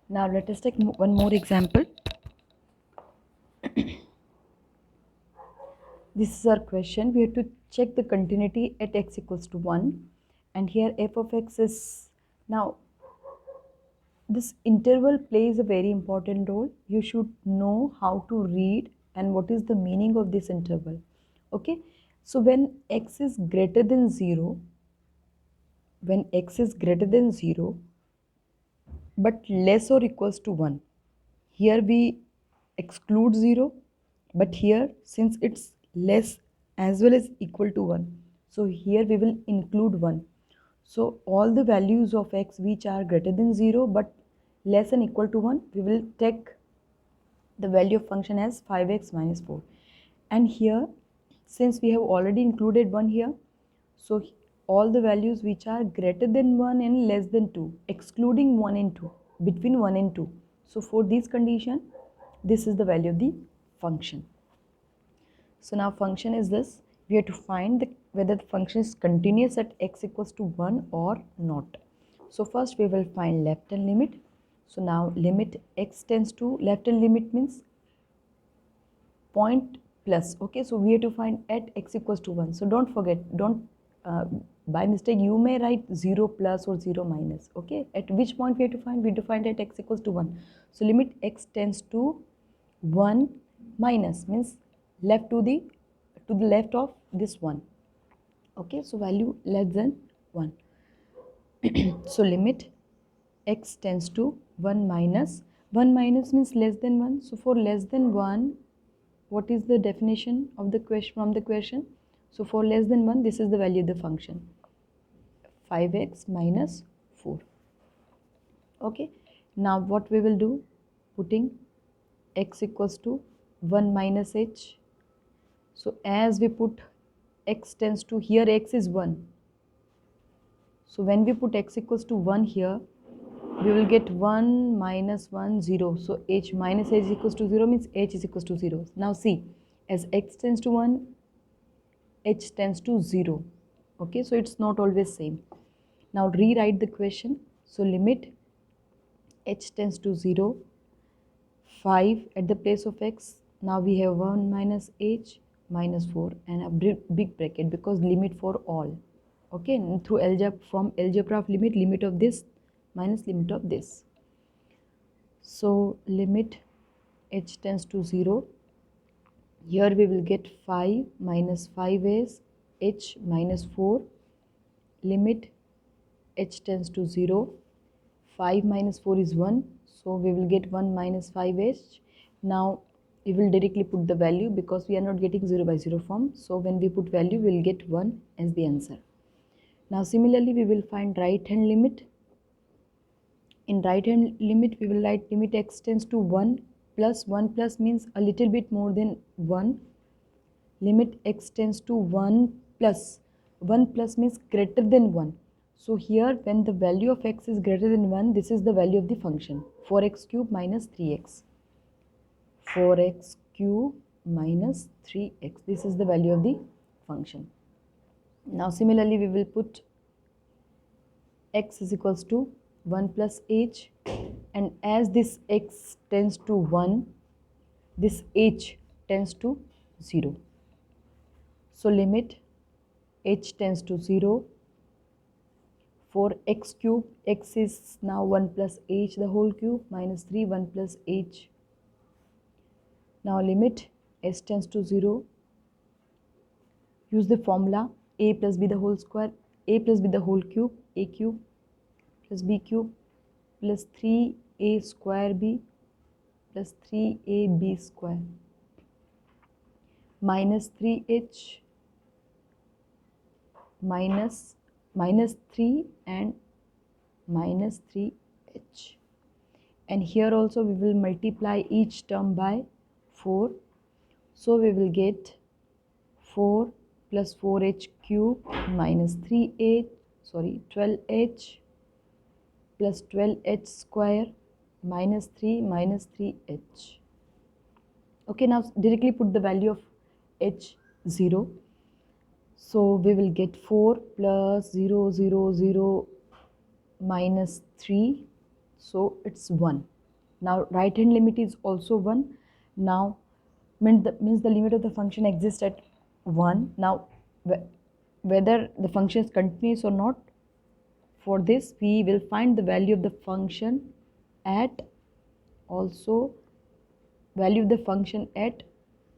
Now let us take one more example. This is our question. We have to check the continuity at x equals to 1, and here f of x is, now this interval plays a very important role. You should know how to read and what is the meaning of this interval. Okay, so when x is greater than 0, when x is greater than 0 but less or equals to 1, here we exclude 0, but here since it's less as well as equal to 1, so here we will include 1. So all the values of x which are greater than 0 but less than equal to 1, we will take the value of function as 5x minus 4. And here since we have already included 1 here, so all the values which are greater than 1 and less than 2, excluding 1 and 2, between 1 and 2. So for this condition, this is the value of the function. So now function is this. We have to find whether the function is continuous at x equals to 1 or not. So first we will find left hand limit. So now limit x tends to, left hand limit means point plus. Okay, so we have to find at x equals to 1. So don't forget, don't by mistake you may write 0 plus or 0 minus. Okay, at which point we have to find? We have to find at x equals to 1. So limit x tends to 1 minus means left to the left of this 1. Okay, so value less than 1. So limit x tends to 1 minus, 1 minus means less than 1. So for less than 1, what is the definition of the question from the question? So for less than 1, this is the value of the function, 5x minus 4. Okay, now what we will do, putting x equals to 1 minus h. So as we put x tends to, here x is 1. So when we put x equals to 1 here, we will get 1 minus 1, 0. So h minus h equals to 0 means h is equals to 0. Now see, as x tends to 1, h tends to 0. Okay, so it's not always same. Now rewrite the question. So limit h tends to 0, 5 at the place of x. Now we have 1 minus h minus 4 and a big bracket because limit for all. Okay, and through algebra, from algebra of limit of this minus limit of this. So limit h tends to 0. Here we will get 5 minus 5 is h minus 4. Limit h tends to 0. 5 minus 4 is 1. So we will get 1 minus 5h. Now we will directly put the value because we are not getting 0 by 0 form. So when we put value, we will get 1 as the answer. Now similarly, we will find right hand limit. In right hand limit, we will write limit x tends to 1 plus 1 plus means a little bit more than 1. Limit x tends to 1 plus. 1 plus means greater than 1. So here when the value of x is greater than 1, this is the value of the function, 4x cube minus 3x. 4x cube minus 3x. This is the value of the function. Now similarly we will put x is equals to 1 plus h, and as this x tends to 1, this h tends to 0. So limit h tends to 0. For x cube, x is now 1 plus h the whole cube minus 3, 1 plus h. Now limit s tends to 0. Use the formula a plus b the whole square, a plus b the whole cube, a cube plus b cube plus 3a square b plus 3ab square minus 3h minus 3 and minus 3h. And here also we will multiply each term by 4. So we will get 4 plus 4h cube minus 12h plus 12h square minus 3 minus 3h. Okay, now directly put the value of h 0. So we will get 4 plus 0, 0, 0 minus 3. So it's 1. Now right hand limit is also 1. Now means the limit of the function exists at 1. Now whether the function is continuous or not, for this we will find the value of the function at also value of the function at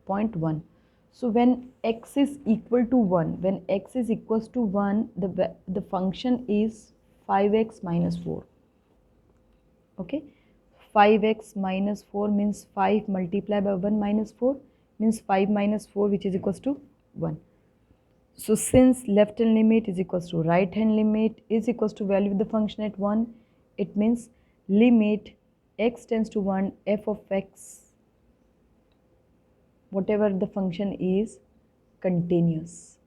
point 1. So when x is equal to 1, when x is equals to 1, the function is 5x minus 4. Okay, 5x minus 4 means 5 multiplied by 1 minus 4 means 5 minus 4, which is equals to 1. So since left hand limit is equals to right hand limit is equals to value of the function at 1, it means limit x tends to 1 f of x, whatever the function is, continuous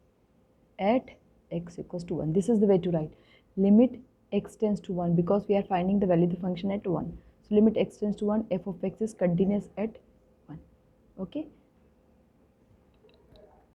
at x equals to 1. This is the way to write limit x tends to 1, because we are finding the value of the function at 1. So limit x tends to 1, f of x is continuous at 1. Okay.